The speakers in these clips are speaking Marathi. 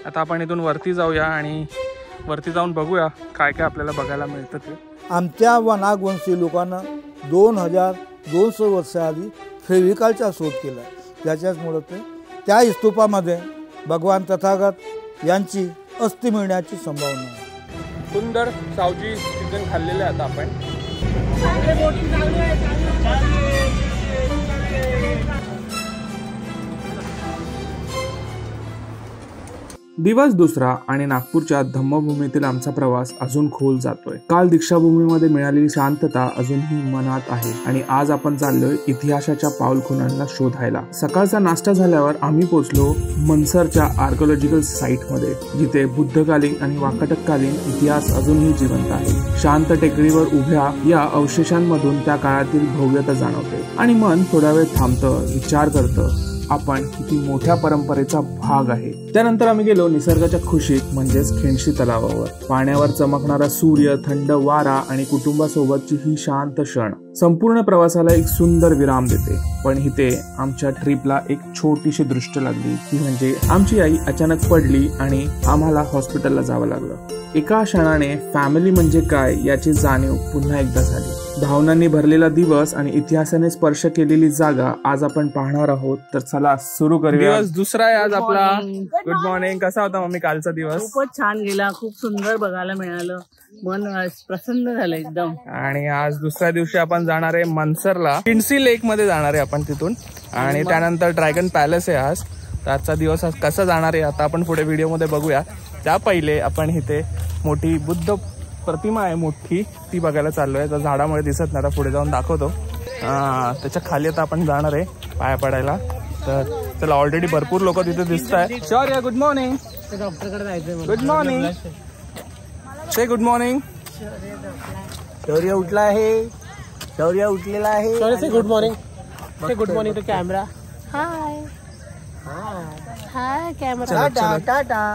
आता आपण इथून वरती जाऊया आणि वरती जाऊन बघूया काय काय आपल्याला बघायला मिळतं ते। आमच्या नागवंशी लोकांना 2200 वर्षाआधी फेविकॉलचा शोध केला। त्याच्यामुळे त्या स्तूपामध्ये भगवान तथागत यांची अस्थि मिळण्याची संभावना आहे। सुंदर सावजी चिकन खाल्लेले आता आपण। दिवस दुसरा आणि नागपूरच्या धम्मभूमीतील आमचा प्रवास अजून खोल जातोय। काल दीक्षाभूमीमध्ये मिळालेली शांतता अजूनही मनात आहे आणि आज आपण चाललोय इतिहासाच्या पाऊलखुणांना शोधायला। सकाळचा नाश्ता झाल्यावर आम्ही पोहोचलो मनसरच्या आर्किओलॉजिकल साइट मध्ये, जिथे बुद्धकालीन आणि वाकाटककालीन इतिहास अजूनही जिवंत आहे। शांत टेकडीवर उभ्या या अवशेषांमधून त्या काळातील भव्यता जाणवते आणि मन थोडा वेळ थांबतं, विचार करतं आपण किती मोठ्या परंपरेचा भाग आहे। त्यानंतर आम्ही गेलो निसर्गाच्या खुशीत म्हणजेच खेंडशी तलावावर। पाण्यावर चमकणारा सूर्य, थंड वारा आणि कुटुंबासोबतची ही शांत क्षण संपूर्ण प्रवासाला एक सुंदर विराम देते। पण इथे आमच्या ट्रिपला एक छोटीशी दृष्ट लागली, ती म्हणजे आमची आई अचानक पडली आणि आम्हाला हॉस्पिटलला जावं लागलं। एका क्षणाने फॅमिली म्हणजे काय याची जाणीव पुन्हा एकदा झाली। भावनांनी भरलेला दिवस आणि इतिहासाने स्पर्श केलेली जागा आज आपण पाहणार आहोत। तर चला सुरू करूया। दिवस दुसरा आहे आज आपला। Good morning. कसा होता मम्मी कालचा दिवस? खूपच छान गेला, खूप सुंदर बघायला मिळालं, मन प्रसन्न झालं एकदम। आणि आज दुसऱ्या दिवशी आपण जाणार आहे मनसरला, किंडसी लेक मध्ये जाणार आहे आपण तिथून, आणि त्यानंतर ड्रॅगन पॅलेस आहे आज। तर आजचा दिवस आज कसा जाणार आहे आता आपण पुढे व्हिडिओ मध्ये बघूया। त्या पहिले आपण इथे मोठी बुद्ध प्रतिमा आहे मोठी, ती बघायला चाललोय। तर झाडामुळे दिसत नाही, आता पुढे जाऊन दाखवतो। त्याच्या खाली आता आपण जाणार आहे पाया पडायला। तर चला, ऑलरेडी भरपूर लोक तिथे दिसत आहेत। शौर्य गुड मॉर्निंग। डॉक्टरकडे जायचंय। Good morning, say good morning. Shaurya उठला आहे, शौर्य उठलेला आहे। Shaurya good morning, say good morning to camera. Hi hi camera, tata tata.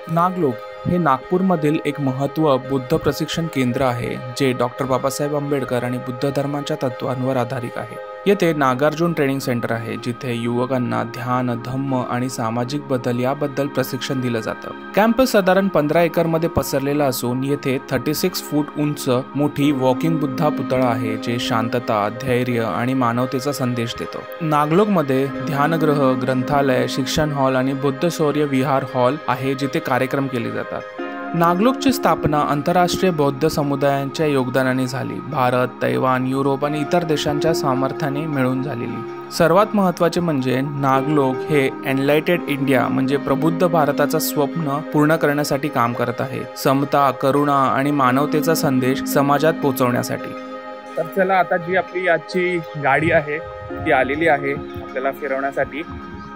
Naglok हे नागपूरमधील एक महत्त्व बुद्ध प्रशिक्षण केंद्र आहे, जे डॉक्टर बाबासाहेब आंबेडकर आणि बुद्ध धर्माच्या तत्वांवर आधारित आहे। येथे नागार्जुन ट्रेनिंग सेंटर आहे, जिथे युवकांना ध्यान, धम्म आणि सामाजिक बदल याबद्दल प्रशिक्षण दिलं जातं। कॅम्पस साधारण 15 एकर मध्ये पसरलेला असून येथे 36 फूट उंच मोठी वॉकिंग बुद्धा पुतळा आहे, जे शांतता, धैर्य आणि मानवतेचा संदेश देतो। नागलोक मध्ये ध्यानगृह, ग्रंथालय, शिक्षण हॉल आणि बुद्ध शौर्य विहार हॉल आहे, जिथे कार्यक्रम केले जातात। नागलोकची स्थापना आंतरराष्ट्रीय बौद्ध समुदायांच्या योगदानाने झाली। भारत, तैवान, युरोप आणि इतर देशांच्या सामर्थ्याने मिळून झालेली। सर्वात महत्त्वाचे म्हणजे नागलोक हे एनलाइटेड इंडिया म्हणजे प्रबुद्ध भारताचं स्वप्न पूर्ण करण्यासाठी काम करत आहे, समता, करुणा आणि मानवतेचा संदेश समाजात पोहोचवण्यासाठी। तर चला, आता जी आपली आजची गाडी आहे ती आलेली आहे आपल्याला फिरवण्यासाठी,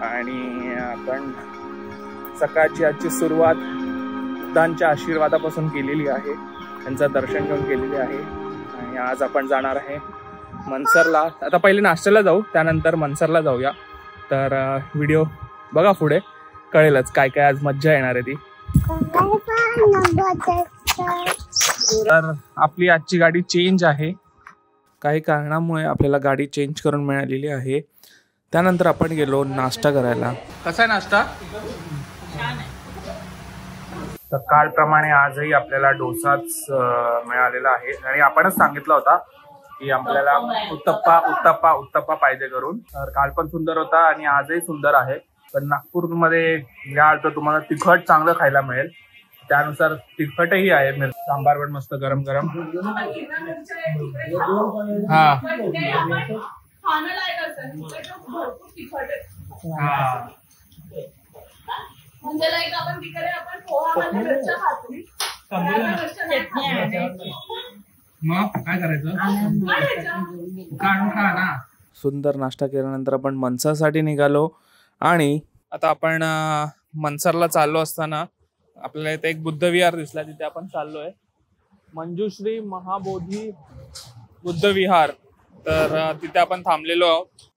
आणि आपण सकाळची आजची सुरुवात बुद्धांच्या आशीर्वादापासून केलेली आहे, त्यांचं दर्शन घेऊन केलेले आहे। आणि आज आपण जाणार आहे मनसरला। आता पहिले नाश्त्याला जाऊ, त्यानंतर मनसरला जाऊया। तर व्हिडिओ बघा, पुढे कळेलच काय काय आज मज्जा येणार आहे ती। तर आपली आजची गाडी चेंज आहे, काही कारणामुळे आपल्याला गाडी चेंज करून मिळालेली आहे। त्यानंतर आपण गेलो नाश्ता करायला। कसा आहे नाश्ता? तर कालप्रमाणे आजही आपल्याला डोसाच मिळालेला आहे, आणि आपणच सांगितलं होता की आपल्याला उत्तप्पा पाहिजे करून। तर काल पण सुंदर होता आणि आजही सुंदर आहे। पण नागपूरमध्ये याल तर तुम्हाला तिखट चांगलं खायला मिळेल, त्यानुसार तिखटही आहे। सांबार पण मस्त गरम गरम। हा हा, म्हणजे लाईक आपण तिकडे आपण पोहामध्ये मिरच्या खातो, मग काय करायचं, काढून खा ना। सुंदर नाश्ता केल्यानंतर आपण मनसरसाठी निघालो, आणि आता आपण मनसरला चाललो असताना आपल्याला इथे एक बुद्ध विहार दिसला, तिथे आपण चाललोय। मंजुश्री महाबोधी बुद्ध विहार, तर तिथे आपण थांबलेलो आहोत।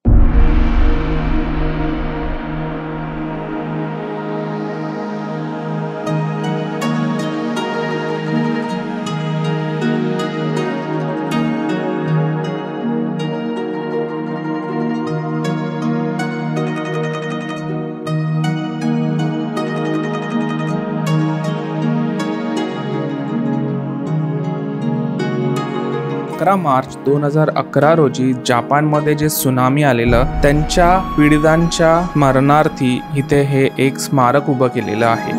11 मार्च 2011 रोजी जापानमध्ये जे सुनामी आलेलं त्यांच्या पीडितांच्या स्मरणार्थी इथे हे एक स्मारक उभं केलेलं आहे.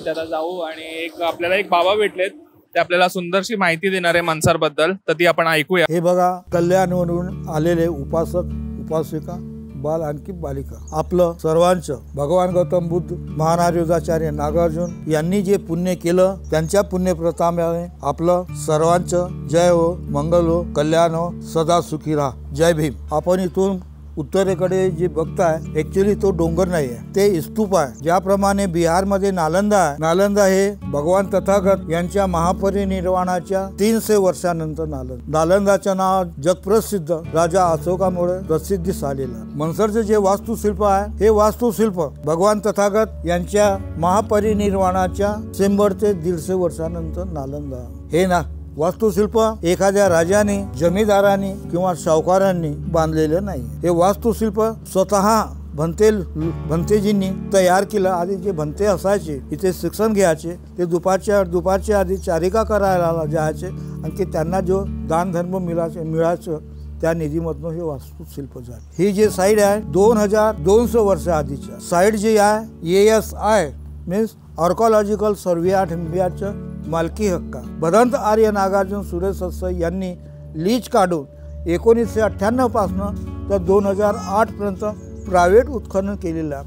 आता जाऊ आणि आपल्याला एक बाबा भेटलेत, ते आपल्याला सुंदरशी माहिती देणार आहे मनसरबद्दल, तर ती आपण ऐकूया. हे बघा, कल्याणवरून आलेले उपासक उपासिका बाल आणखी बालिका, आपलं सर्वांचं भगवान गौतम बुद्ध, महाराज योगाचार्य नागार्जुन यांनी जे पुण्य केलं त्यांच्या पुण्यप्रतापाने आपलं सर्वांचं जय हो, मंगल हो, कल्याण हो, सदा सुखी राहा. जय भीम. आपण इथून उत्तरेकडे जे बघताय ऍक्च्युली तो डोंगर नाही आहे, ते स्तूप आहे. ज्याप्रमाणे बिहारमध्ये नालंदा आहे, नालंदा हे भगवान तथागत यांच्या महापरिनिर्वाणाच्या 300 वर्षानंतर नालंदाचं नाव जगप्रसिद्ध राजा अशोकामुळे प्रसिद्धीस आलेलं. मनसरचे जे वास्तुशिल्प आहे हे वास्तुशिल्प भगवान तथागत यांच्या महापरिनिर्वाणाच्या 100 ते 150 वर्षानंतर नालंदा हे ना वास्तुशिल्प एखाद्या राजाने, जमीदारांनी किंवा सावकारांनी बांधलेलं नाही. हे वास्तुशिल्प स्वतः भंतेजींनी तयार केलं. आधी जे भंते असायचे इथे शिक्षण घ्यायचे, ते दुपारच्या आधी चारिका करायला जायचे आणि त्यांना जो दान धर्म मिळायचं त्या निधीमधून हे वास्तुशिल्प झाले. ही जे साईड आहे 2200 वर्ष आधीच्या साईड जी आहे ASI मीन्स आर्कॉलॉजिकल सर्व्हे ऑफ इंडियाचं मालकी हक्क. भदंत आर्य नागार्जुन सुरेश सत्सई यांनी लीज काढून 1998 पासून तर 2008 पर्यंत प्रायव्हेट उत्खनन केलेलं आहे.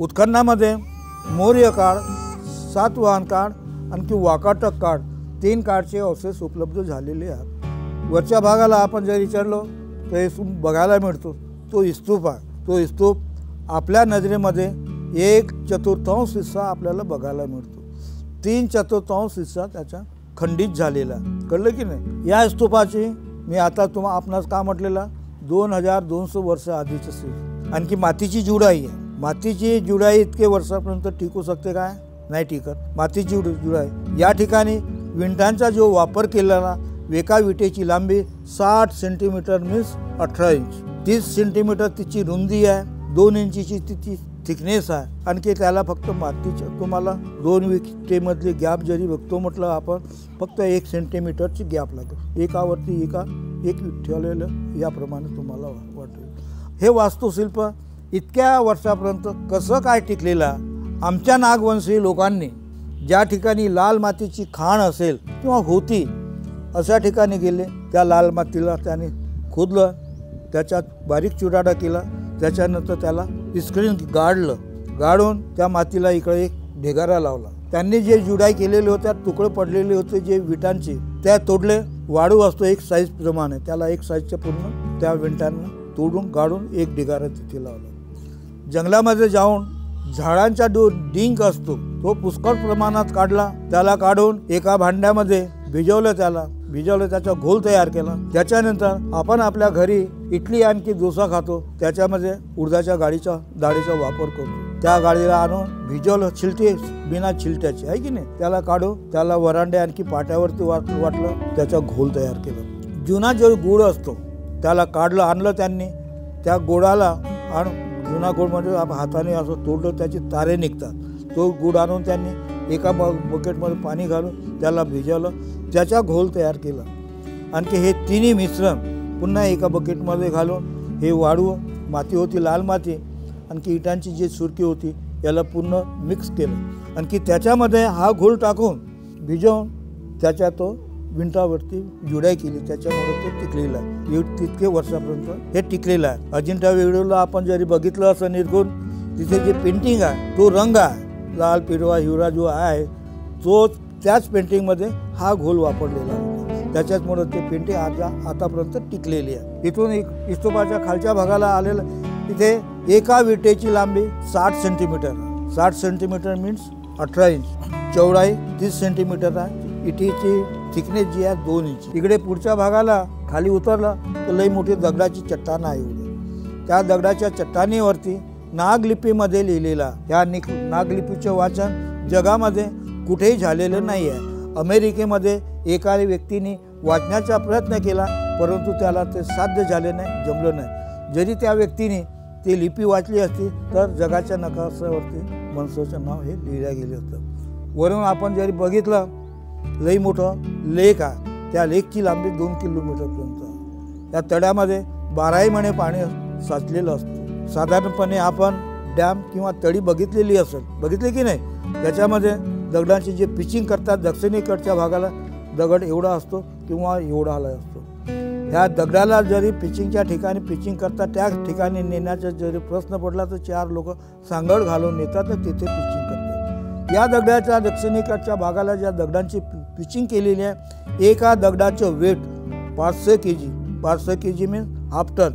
उत्खननामध्ये मौर्य काळ, सातवाहन काळ आणखी वाकाटक काळ 3 काळचे अवशेष उपलब्ध झालेले आहेत. वरच्या भागाला आपण जर विचारलो तर हे बघायला मिळतो तो स्तूप आहे. तो स्तूप आपल्या नजरेमध्ये 1/4 हिस्सा आपल्याला बघायला मिळतो. 3/4 हिस्सा त्याचा खंडित झालेला. कळलं की नाही. या स्तूपाची मी आता आपणास का म्हटलेला 2200 वर्ष आधीचं स्तूप. आणखी मातीची जुडाई आहे. मातीची जुडाई इतके वर्षापर्यंत टिकू शकते काय? नाही टिकत. मातीची जुडाई या ठिकाणी विंटांचा जो वापर केलेला, एका विटेची लांबी 60 सेंटीमीटर मीन्स 18 इंच, 30 सेंटीमीटर तिची रुंदी आहे, 2 इंचीची तिची थिकनेस आहे. आणखी त्याला फक्त मातीचं तुम्हाला 2 विटेमधली गॅप जरी बघतो म्हटलं आपण फक्त 1 सेंटीमीटरची गॅप लागेल. एकावरती एक ठेवलेलं याप्रमाणे तुम्हाला वाटेल. हे वास्तुशिल्प इतक्या वर्षापर्यंत कसं काय टिकलेलं? आमच्या नागवंशी लोकांनी ज्या ठिकाणी लाल मातीची खाण असेल किंवा होती अशा ठिकाणी गेले, त्या लाल मातीला त्याने खोदलं, त्याच्यात बारीक चुराडा केला, त्याच्यानंतर त्याला स्क्रीन गाडून त्या मातीला इकडे एक ढेगारा लावला. त्यांनी जे जुडाई केलेले होते, तुकडे पडलेले होते जे विटांचे, त्या तोडले. वाळू असतो एक साईज प्रमाणे, त्याला एक साईजच्या पूर्ण त्या विटांना तोडून गाडून एक ढेगारा तिथे लावला. जंगलामध्ये जाऊन झाडांचा जो डिंक असतो तो पुष्कळ प्रमाणात काढला. त्याला काढून एका भांड्यामध्ये भिजवलं, त्याचा घोल तयार केला. त्याच्यानंतर आपण आपल्या घरी इडली आणखी डोसा खातो, त्याच्यामध्ये उडदाच्या डाळीचा वापर करतो. त्या गाडीला आणून भिजवलं, बिना छिलट्याची आहे की नाही, त्याला काढून त्याला वरांडे आणखी पाट्यावरती वाटलं, त्याचा घोल तयार केला. जुना जो गुळ असतो त्याला आणलं त्यांनी. त्या गोडाला जुना गोडमध्ये हाताने असं तोडलं, त्याचे तारे निघतात. तो गुड आणून त्यांनी एका बकेटमध्ये पाणी घालून त्याला भिजवलं, त्याचा घोल तयार केला. आणखी हे तिन्ही मिश्रण पुन्हा एका बकेटमध्ये घालून हे वाळू, माती होती लाल माती, आणखी इटांची जी सुरकी होती याला पूर्ण मिक्स केलं. आणखी त्याच्यामध्ये हा घोल टाकून भिजवून त्याच्या तो विंटावरती जुडाई केली. त्याच्यामुळे ते टिकलेलं आहे. तितके वर्षापर्यंत हे टिकलेलं आहे. अजिंठा वेरूळला आपण जरी बघितलं असं निर्गुण, तिथे जे पेंटिंग आहे तो रंग आहे लाल, पिवळा, हिरवा जो आहे तो त्याच पेंटिंगमध्ये हा घोल वापरलेला आहे. त्याच्याचमुळे ते पेंटिंग आतापर्यंत टिकलेली आहे. इथून एक स्तूपाच्या खालच्या भागाला आलेलं तिथे एका विटेची लांबी 60 सेंटीमीटर, 60 सेंटीमीटर मीन्स 18 इंच, चौडाई 30 सेंटीमीटर आहे. इटीची थिकनेस जी आहे 2 इंच. इकडे पुढच्या भागाला खाली उतरला तर लई मोठी दगडाची चट्टान आहे. त्या दगडाच्या चट्टानीवरती नागलिपीमध्ये लिहिलेला, या नागलिपीचं वाचन जगामध्ये कुठेही झालेलं नाही आहे. अमेरिकेमध्ये एका व्यक्तीने वाचण्याचा प्रयत्न केला, परंतु त्याला ते साध्य झाले नाही, जमलं नाही. जरी त्या व्यक्तीने ती लिपी वाचली असती तर जगाच्या नकाशावरती मनसरचं नाव हे लिहिल्या गेले असतं. वरून आपण जरी बघितलं लई मोठं लेक आहे, त्या लेकची लांबी 2 किलोमीटरपर्यंत. या तळ्यामध्ये 12ही महिने पाणी साचलेलं असतं. साधारणपणे आपण डॅम किंवा तळी बघितलेली असेल, बघितली की नाही? त्याच्यामध्ये दगडांची जे पिचिंग करतात दक्षिणेकडच्या भागाला दगड एवढा असतो किंवा एवढा आला असतो. ह्या दगडाला जरी पिचिंगच्या ठिकाणी पिचिंग करतात, त्या ठिकाणी नेण्याचा जरी प्रश्न पडला तर 4 लोक सांगड घालून नेतात तर तिथे पिचिंग करतात. या दगडाच्या दक्षिणेकडच्या भागाला ज्या दगडांची पिचिंग केलेली आहे, एका दगडाचं weight 500 kg. 500 kg means half ton.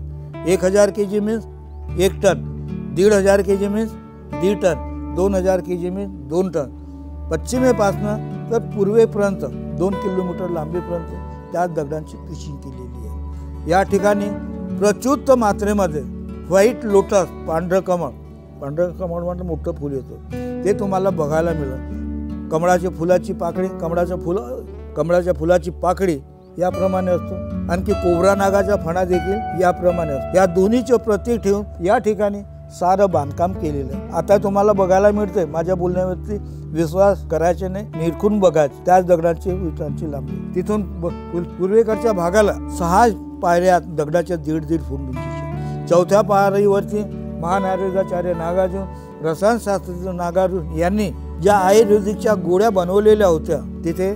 1000 kg means 1 ton. 1500 kg means 1.5 ton. 2000 kg means 2 ton. पश्चिमेपासनं तर पूर्वेपर्यंत 2 किलोमीटर लांबीपर्यंत त्या दगडांची पिचिंग केलेली आहे. या ठिकाणी प्रचुर मात्रेमध्ये व्हाईट लोटस, पांढरं कमळ म्हणजे मोठं फूल येतं, ते तुम्हाला बघायला मिळेल. कमळाच्या फुलाची पाकळी याप्रमाणे असतो. आणखी कोबरा नागाचा फणा देखील याप्रमाणे असतो. या दोन्हीचे प्रतीक ठेवून या ठिकाणी सारं बांधकाम केलेलं आहे. आता तुम्हाला बघायला मिळतंय, माझ्या बोलण्यावरती विश्वास करायचे नाही, निरखून बघायचे. त्याच दगडांची विटांची लांबी. तिथून पूर्वेकडच्या भागाला 6 पायऱ्या दगडाच्या 1.5 फूट उंचीच्या. 4थ्या पायरीवरती महानारोग्याचार्य नागार्जुन, रसायनशास्त्रज्ञ नागार्जुन यांनी ज्या आयुर्वेदिकच्या गोळ्या बनवलेल्या होत्या तिथे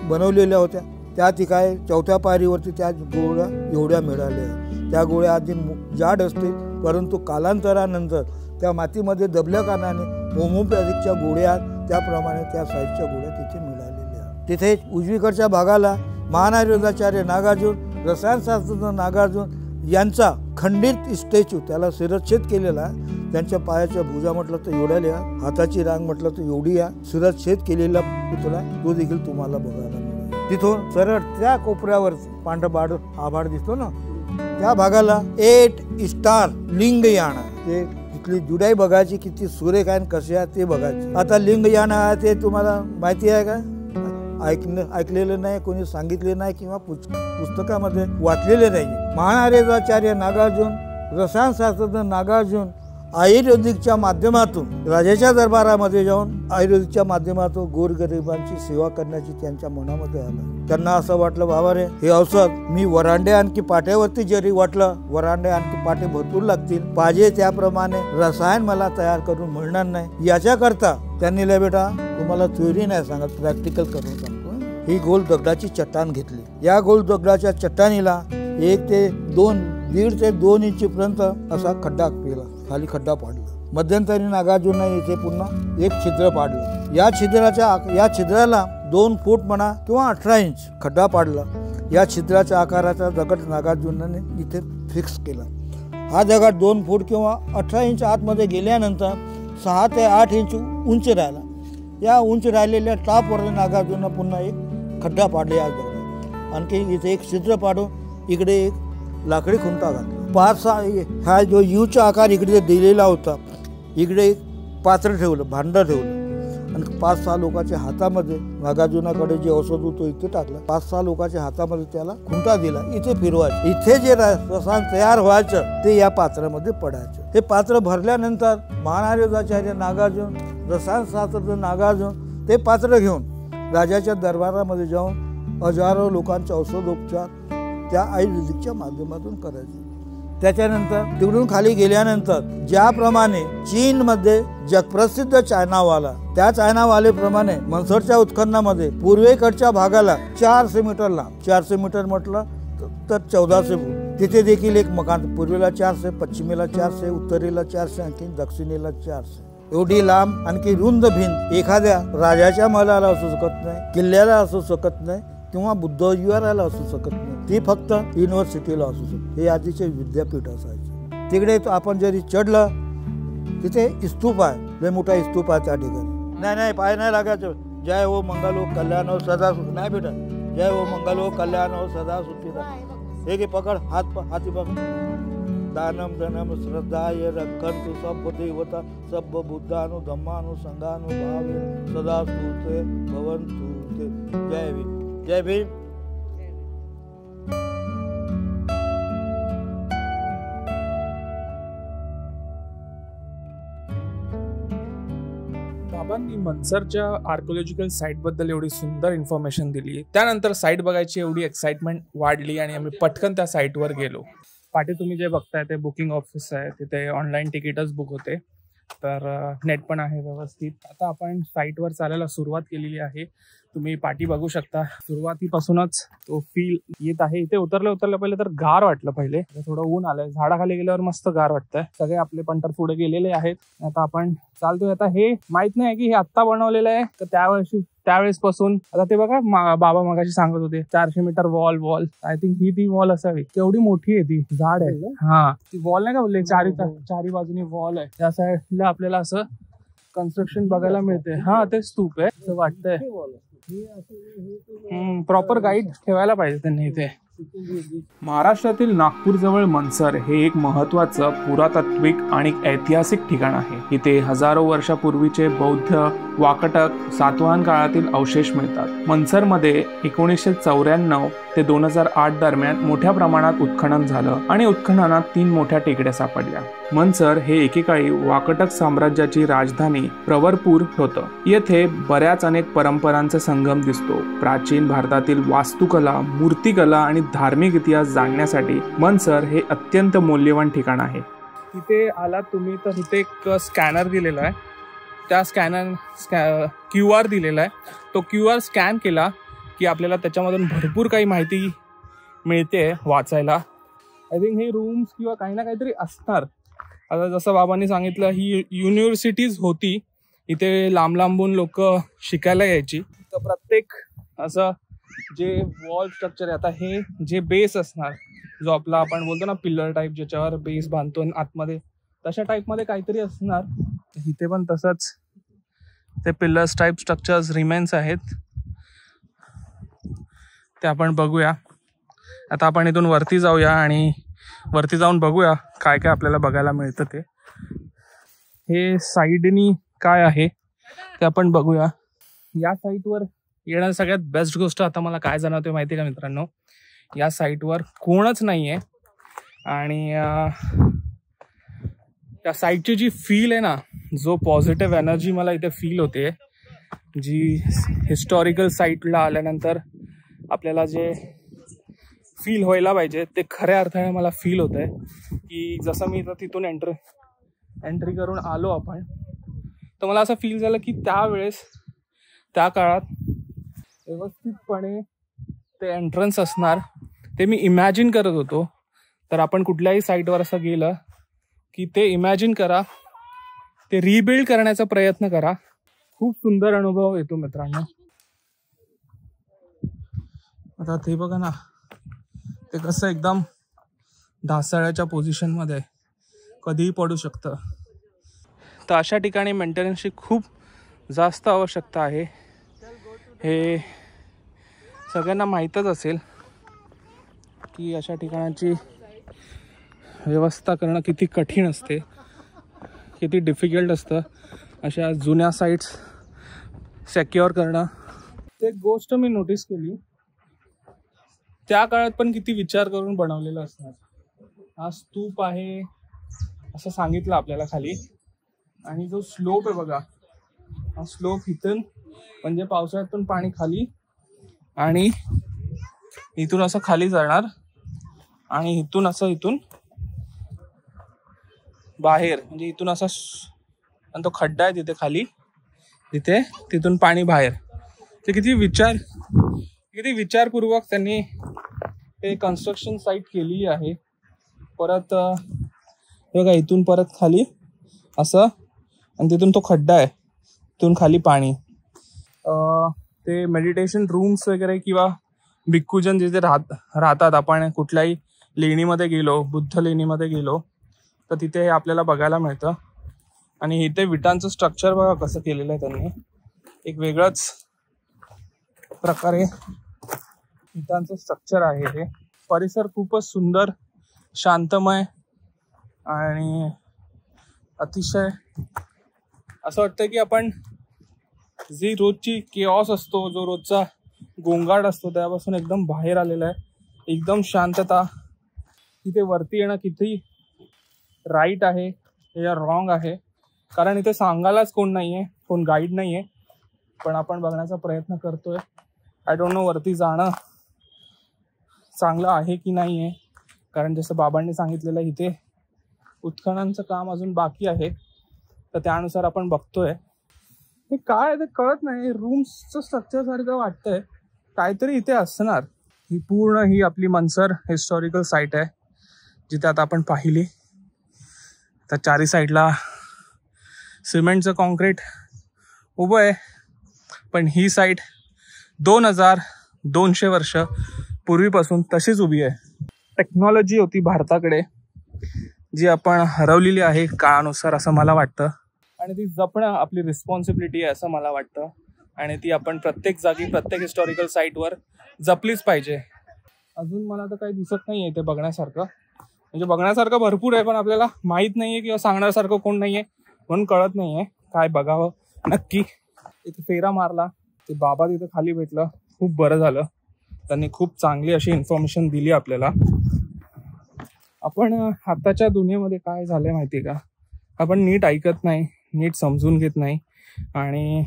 बनवलेल्या होत्या, त्या ठिकाणी 4थ्या पायरीवरती त्या गोळ्या एवढ्या मिळाल्या. त्या गोळ्या आधी जाड असतील, परंतु कालांतरानंतर त्या मातीमध्ये दबल्या कारणाने होमिओपॅथिकच्या गोळ्या त्याप्रमाणे त्या साईजच्या गोळ्या तिथे मिळालेल्या. तिथे उजवीकडच्या भागाला महानारोग्याचार्य नागार्जुन, रसायनशास्त्रज्ञ नागार्जुन यांचा खंडित स्टॅच्यू, त्याला शिरच्छेद केलेला. त्यांच्या पायाच्या भुजा म्हटलं तर एवढ्या, हाताची रांग म्हटलं तर एवढी आहे. शिरच्छेद केलेला पुतळा तो देखील तुम्हाला बघायला मिळेल. तिथून सरळ त्या कोपऱ्यावरती पांढरबाड आभाळ दिसतो ना, त्या भागाला 8 स्टार लिंगयाना, ते तिथली जुडाई बघायची, किती सुरेख आहे कसे आहे ते बघायचे. आता लिंगयाना आहे ते तुम्हाला माहिती आहे का? ऐकलेलं नाही, कोणी सांगितले नाही किंवा पुस्तकामध्ये वाचलेले नाही. महानारोग्याचार्य नागार्जुन, रसायनशास्त्रज्ञ नागार्जुन आयुर्वेदिकच्या माध्यमातून राजाच्या दरबारामध्ये जाऊन आयुर्वेदिकच्या माध्यमातून गोरगरिबांची सेवा करण्याची त्यांच्या मनामध्ये आलं. त्यांना असं वाटलं, बाबा रे, हे औषध मी वरांडे आणखी पाट्यावरती जरी वाटलं, वरांडे आणखी पाटे भरपूर लागतील, पाहिजे त्याप्रमाणे रसायन मला तयार करून मिळणार नाही. याच्याकरता त्यांनी लय बेटा तुम्हाला थ्योरी नाही सांगत, प्रॅक्टिकल करून सांगतो. ही गोल दगडाची चट्टान घेतली. या गोल दगडाच्या चट्टानीला 1 ते 1.5 ते 2 इंचीपर्यंत असा खड्डा केला, खाली खड्डा पाडला. मध्यंतरी नागार्जुनने इथे पुन्हा एक छिद्र पाडलं. या छिद्राला 2 फूट म्हणा किंवा 18 इंच खड्डा पाडला. या छिद्राच्या आकाराचा दगड नागार्जुनने इथे फिक्स केला. हा दगड 2 फूट किंवा 18 इंच आतमध्ये गेल्यानंतर 6 ते 8 इंच उंच राहिला. या उंच राहिलेल्या टॉपवर नागार्जुनने पुन्हा एक खड्डा पाडला या दगडात. आणखी इथे एक छिद्र पाडून इकडे एक लाकडी खुंटा घातला. 5-6 हा जो यूचा आकार इकडे दिलेला होता, इकडे एक पात्र ठेवलं, भांडं ठेवलं आणि 5-6 लोकांच्या हातामध्ये नागार्जुनाकडे जे औषध होतं इथे टाकलं. 5-6 लोकांच्या हातामध्ये त्याला खुंटा दिला, इथे फिरवायचं. इथे जे रसायन तयार व्हायचं ते या पात्रामध्ये पडायचं. हे पात्र भरल्यानंतर महानारोग्याचार्य नागार्जुन, रसायनशास्त्रज्ञ नागार्जुन ते पात्र घेऊन राजाच्या दरबारामध्ये जाऊन हजारो लोकांचे औषधोपचार त्या आयुर्वेदिकच्या माध्यमातून करायचे. त्याच्यानंतर तिकडून खाली गेल्यानंतर ज्याप्रमाणे चीनमध्ये जगप्रसिद्ध चायनावाला, त्या चायनावालेप्रमाणे मनसरच्या उत्खननामध्ये पूर्वेकडच्या भागाला 400 मीटर लांब, 400 मीटर म्हटलं तर 1400 फूट, तिथे देखील एक मकान, पूर्वेला 400, पश्चिमेला 400, उत्तरेला 400, आणखी दक्षिणेला 400 एवढी लांब आणखी रुंद भिंत एखाद्या राजाच्या महलाला असू शकत नाही, किल्ल्याला असू शकत नाही किंवा बुद्धविहाराला असू शकत नाही. ती फक्त युनिव्हर्सिटीला असू शकते. हे आधीचे विद्यापीठ असायचे. तिकडे आपण जरी चढलं तिथे स्तूप आहे, लय मोठा स्तूप आहे त्या ठिकाणी. नाही पाय नाही लागायचं. जय हो मंगलो कल्याण हो सदा सुखी, नाही बेटा, जय हो मंगलो कल्याण हो सदा सुखी. हे घे पकड, हाती पकड. दानम धनम श्रद्धाय रक्षन्तु सब देवता सब बुद्धानु धम्मानु संघानु भावे सदा स्तुते भवन्तु ते. जय भीम, जय भीम. त्यांनी मनसरच्या आर्किओलॉजिकल साईटबद्दल एवढी सुंदर इन्फॉर्मेशन दिली. त्यानंतर साईट बघायची एवढी एक्साइटमेंट वाढली आणि आम्ही पटकन त्या साईटवर गेलो. पाठी तुम्ही जे बघताय ते बुकिंग ऑफिस आहे. तिथे ऑनलाईन तिकीटच बुक होते, तर नेट पण आहे व्यवस्थित. आता आपण साईटवर चालायला सुरुवात केलेली आहे. तुम्ही पाठी बघू शकता. सुरुवातीपासूनच तो फील येत आहे. इथे उतरल्या पहिले तर गार वाटलं. पहिले थोडं ऊन आलंय. झाडाखाली गेल्यावर मस्त गार वाटतंय. सगळे आपले पंटर पुढे गेलेले आहेत. आता आपण चालतोय. आता हे माहित नाही की हे आत्ता बनवलेलं आहे तर त्यावेळेस पासून. आता ते बघा बाबा मगाशी सांगत होते 400 मीटर वॉल. आय थिंक ही ती वॉल असावी. केवढी मोठी आहे ती. झाड आहे. हा ती वॉल नाही का बोलले, चारी बाजूनी वॉल आहे. त्या साईडला आपल्याला असं कन्स्ट्रक्शन बघायला मिळते. हा ते स्तूप आहे असं वाटतंय. प्रॉपर गाईड ठेवायला पाहिजे त्यांनी इथे. महाराष्ट्रातील नागपूर जवळ मनसर हे एक महत्त्वाचं पुरातात्विक आणि ऐतिहासिक ठिकाण आहे. इथे हजारो वर्षापूर्वीचे बौद्ध वाकटक सातवाहन काळातील अवशेष मिळतात. मनसरमध्ये 1994 ते 2008 दरम्यान मोठ्या प्रमाणात उत्खनन झालं आणि उत्खननात 3 मोठ्या टेकड्या सापडल्या. मनसर हे एकेकाळी वाकटक साम्राज्याची राजधानी प्रवरपूर होतं. येथे बऱ्याच अनेक परंपरांचा संगम दिसतो. प्राचीन भारतातील वास्तुकला, मूर्तिकला आणि धार्मिक इतिहास जाणण्यासाठी मनसर हे अत्यंत मौल्यवान ठिकाण आहे. इथे आलात तुम्ही तर इथे एक स्कॅनर दिलेला आहे. त्या QR दिलेला आहे. तो QR स्कॅन केला की आपल्याला त्याच्यामधून भरपूर काही माहिती मिळते वाचायला. आय थिंक हे रूम्स किंवा काही ना काहीतरी असणार. आता जसं बाबांनी सांगितलं ही युनिव्हर्सिटीज होती. इथे लांबून लोक शिकायला यायची. तर प्रत्येक असं जे वॉल स्ट्रक्चर आहे, आता हे जे बेस असणार जो आपला आपण बोलतो ना पिलर टाईप ज्याच्यावर बेस बांधतो आतमध्ये, तशा टाईपमध्ये काहीतरी असणार. इथे पण तसंच ते पिलर्स टाईप स्ट्रक्चर्स रिमेन्स आहेत. ते आपण बघूया. आता आपण इथून वरती जाऊया आणि वरती जाऊन बघूया काय काय आपल्याला बघायला मिळतं. ते हे साईडनी काय आहे ते आपण बघूया. या साईटवर येणं सगळ्यात बेस्ट गोष्ट आता मला काय जाणवते माहिती का मित्रांनो, या साईटवर कोणच नाही आहे. आणि या साईटची जी फील आहे ना, जो पॉझिटिव्ह एनर्जी मला इथे फील होते, जी हिस्टॉरिकल साईटला आल्यानंतर आपल्याला जे फील व्हायला पाहिजे ते खऱ्या अर्थाने मला फील होत आहे. की जसं मी इथं तिथून एंट्री करून आलो आपण, तर मला असं फील झालं की त्यावेळेस त्या काळात व्यवस्थितपणे ते एंट्रन्स असणार ते मी इमॅजिन करत होतो. तर आपण कुठल्याही साईटवर असं गेलं की ते इमॅजिन करा, ते रिबिल्ड करण्याचा प्रयत्न करा. खूप सुंदर अनुभव येतो मित्रांनो. आता ते बघा ना, ते कसं एकदम ढासळ्याच्या पोझिशनमध्ये कधीही पडू शकतं. तर अशा ठिकाणी मेंटेनन्सची खूप जास्त आवश्यकता आहे. हे सगळ्यांना माहीतच असेल की अशा ठिकाणाची व्यवस्था करणं किती कठीण असते, किती डिफिकल्ट असतं. अशा जुन्या साईट्स सेक्युअर करणं. एक गोष्ट मी नोटीस केली, त्या काळात पण किती विचार करून बनवलेलं असणार. हा स्तूप आहे असं सांगितलं आपल्याला खाली. आणि जो स्लोप आहे बघा, हा स्लोप इथून म्हणजे पावसाळ्यातून पाणी खाली आणि इथून असं खाली जाणार आणि इथून बाहेर, म्हणजे इथून असा आणि तो खड्डा आहे तिथे खाली, तिथून पाणी बाहेर. ते किती विचारपूर्वक त्यांनी हे कन्स्ट्रक्शन साईट केलेली आहे. परत बघा इथून परत खाली असं आणि तिथून तो खड्डा आहे, तिथून खाली पाणी. ते मेडिटेशन रूम्स वगैरे किंवा भिक्खूजन जिथे राहतात, आपण कुठल्याही लेणीमध्ये गेलो, बुद्ध लेणीमध्ये गेलो तर तिथे हे आपल्याला बघायला मिळतं. आणि इथे विटांचं स्ट्रक्चर बघा कसं केलेलं आहे त्यांनी. एक वेगळंच प्रकारे विटांचं स्ट्रक्चर आहे हे. परिसर खूपच सुंदर, शांतमय आणि अतिशय असं वाटतं की आपण जी रोजची केऑस असतो, जो रोजचा गोंगाट असतो त्यापासून एकदम बाहेर आलेला आहे. एकदम शांतता. इथे वरती येणं किती राईट आहे या रॉंग आहे, कारण इथे सांगायलाच कोण नाही आहे. कोण गाईड नाही आहे, पण आपण बघण्याचा प्रयत्न करतोय. आय डोंट नो वरती जाणं चांगलं आहे की नाही आहे, कारण जसं बाबांनी सांगितलेलं इथे उत्खननचं काम अजून बाकी आहे, तर त्यानुसार आपण बघतोय. हे काय ते कळत नाही, रूम्सचं स्ट्रक्चर सारखं वाटतंय, काहीतरी इथे असणार. ही पूर्ण ही आपली मनसर हिस्टॉरिकल साईट आहे, जिथे आता आपण पाहिली. तर चारी साईडला सिमेंटचं कॉन्क्रीट उभं आहे, पण ही साईट 2200 वर्ष पूर्वीपासून तशीच उभी आहे. टेक्नॉलॉजी होती भारताकडे, जी आपण हरवलेली आहे काळानुसार असं मला वाटतं, आणि ती जपणं आपली रिस्पॉन्सिबिलिटी आहे असं मला वाटतं. आणि ती आपण प्रत्येक जागी, प्रत्येक हिस्टॉरिकल साईटवर जपलीच पाहिजे. अजून मला तर काही दिसत नाही आहे ते बघण्यासारखं, म्हणजे बघण्यासारखं भरपूर आहे, पण आपल्याला माहीत नाही आहे किंवा सांगण्यासारखं कोण नाही आहे, म्हणून कळत नाही आहे काय बघावं नक्की. इथे फेरा मारला, ते बाबा तिथे खाली भेटलं, खूप बरं झालं. त्यांनी खूप चांगली अशी इन्फॉर्मेशन दिली आपल्याला. आपण आताच्या दुनियेमध्ये काय झालंय माहिती आहे का, आपण नीट ऐकत नाही, नीट समजून घेत नाही, आणि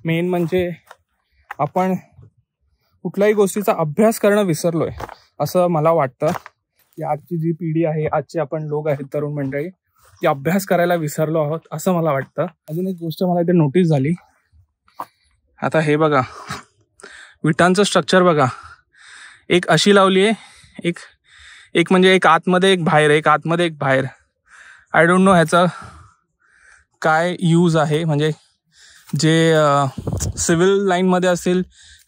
मेन म्हणजे आपण कुठल्याही गोष्टीचा अभ्यास करणं विसरलोय असं मला वाटतं. की आजची जी पिढी आहे, आजचे आपण लोक आहेत, तरुण मंडळी, ती अभ्यास करायला विसरलो आहोत असं मला वाटतं. अजून एक गोष्ट मला इथे नोटीस झाली. आता हे बघा, विटांचं स्ट्रक्चर बघा, एक अशी लावली आहे, एक म्हणजे एक आतमध्ये एक बाहेर, एक आतमध्ये एक बाहेर. आय डोंट नो ह्याचा काय यूज आहे, म्हणजे जे सिव्हिल लाईनमध्ये असेल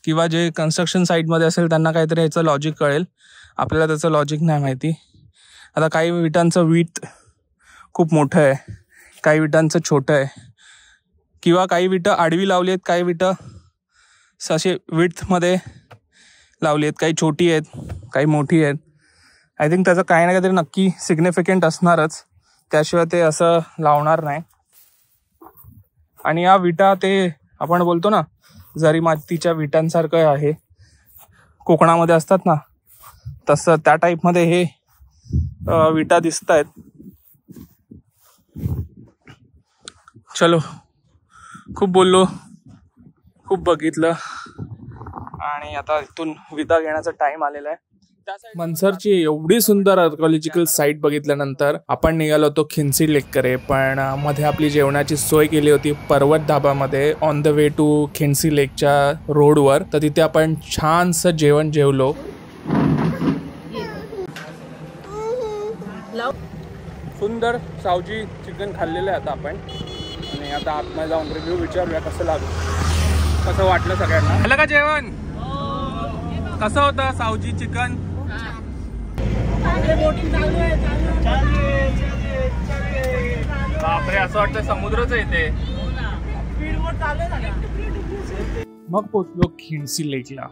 किंवा जे कन्स्ट्रक्शन साईटमध्ये असेल त्यांना काहीतरी ह्याचं लॉजिक कळेल, आपल्याला त्याचं लॉजिक नाही माहिती. आता काही विटांचं वीट खूप मोठं आहे, काही विटांचं छोटं आहे, किंवा काही विटं आडवी लावली आहेत, काही विटं असे विड्थमध्ये लावली आहेत, काही छोटी आहेत, काही मोठी आहेत. आय थिंक त्याचं काही ना काहीतरी नक्की सिग्निफिकंट असणारच, त्याशिवाय ते असं लावणार नाही. आणि या विटा ते आपण बोलतो ना जरी मातीच्या विटांसारखं आहे, कोकणामध्ये असतात ना, तसं त्या टाईपमध्ये हे विटा दिसत आहेत. चलो, खूप बोललो, खूप बघितलं, आणि आता इथून विदा घेण्याचा टाइम आलेला आहे. मनसरची एवढी सुंदर आर्किओलॉजिकल साईट बघितल्यानंतर आपण निघालो होतो खिंसी लेककडे, पण मध्ये आपली जेवणाची सोय केली होती पर्वत धाबामध्ये ऑन द वे टू खिंसी लेकच्या रोडवर. तर तिथे आपण छानसं जेवण जेवलो. सुंदर सावजी चिकन खाल्लेलं आहे आता आपण, आणि आता आतमध्ये जाऊन रिव्ह्यू विचारूया कसं लागलं, कसं वाटलं सगळ्यांना. झालं का जेवण? कसं होतं सावजी चिकन? बापरे, असं वाटतं समुद्रच आहे इथे. मग पोचलो खिंसी लेकला.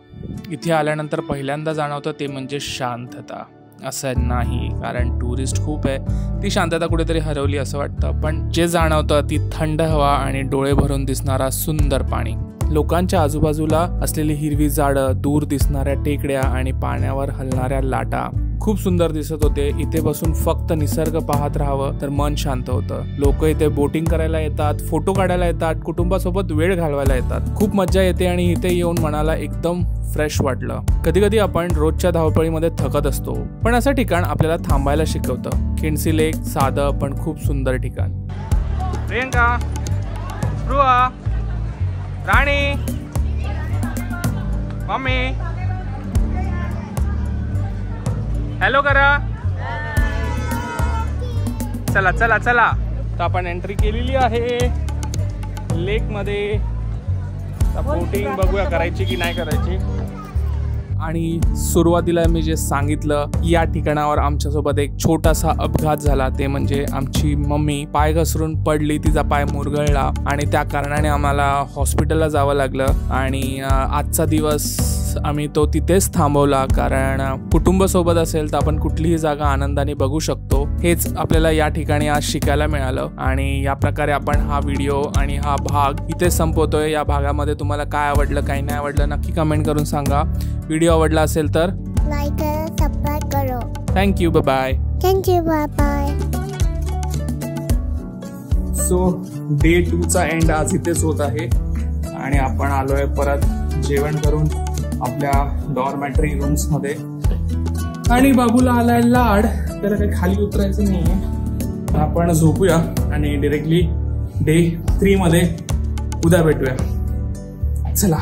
इथे आल्यानंतर पहिल्यांदा जाणवतं ते म्हणजे शांतता. असं नाही, कारण टुरिस्ट खूप आहे, ती शांतता कुठेतरी हरवली असं वाटतं. पण जे जाणवतं ती थंड हवा आणि डोळे भरून दिसणारा सुंदर पाणी, लोकांच्या आजूबाजूला असलेली हिरवी झाडं, दूर दिसणाऱ्या टेकड्या आणि पाण्यावर हलणाऱ्या लाटा खूप सुंदर दिसत होते. इथे बसून फक्त निसर्ग पाहत राहावं तर मन शांत होतं. लोक इथे बोटिंग करायला येतात, फोटो काढायला येतात, कुटुंबासोबत वेळ घालवायला येतात. खूप मज्जा येते आणि इथे येऊन मनाला एकदम फ्रेश वाटलं. कधी कधी आपण रोजच्या धावपळीमध्ये थकत असतो, पण असं ठिकाण आपल्याला थांबायला शिकवतं. खिंसी लेक साधं पण खूप सुंदर ठिकाण. प्रियंका, स्पृहा, राणी, मम्मी, हॅलो करा. चला चला चला. तर आपण एंट्री केलेली आहे लेक मध्ये. बोटिंग बघूया करायची की नाही करायची. आणि सुरुवातीला मी जे सांगितलं, या ठिकाणावर आमच्यासोबत एक छोटासा अपघात झाला. ते म्हणजे आमची मम्मी पाय घसरून पडली, तिचा पाय मुरगळला आणि त्या कारणाने आम्हाला हॉस्पिटलला जावं लागलं. आणि आजचा दिवस आम्ही तो तिथेच थांबवला, कारण कुटुंबासोबत असेल तर आपण कुठलीही जागा आनंदाने बघू शकतो. हेच आपल्याला या ठिकाणी आज शिकायला मिळालं. आणि या प्रकारे आपण हा व्हिडिओ आणि हा भाग इथेच संपवतोय. या भागामध्ये तुम्हाला काय आवडलं, काय नाही आवडलं नक्की कमेंट करून सांगा. व्हिडिओ आवडला असेल तर लाईक करा, सबस्क्राइब करो. Thank you, bye bye. Thank you, bye bye. So day 2चा एंड आज इथेच होत आहे आणि आपण आलोय परत जेवण करून आपल्या डॉर्मॅटरी रूम्स मध्ये. आणि बाबूला आलाय लाड, त्याला काही खाली उतरायचं नाहीये. आपण झोपूया आणि डिरेक्टली डे 3 मध्ये उद्या भेटूया. चला.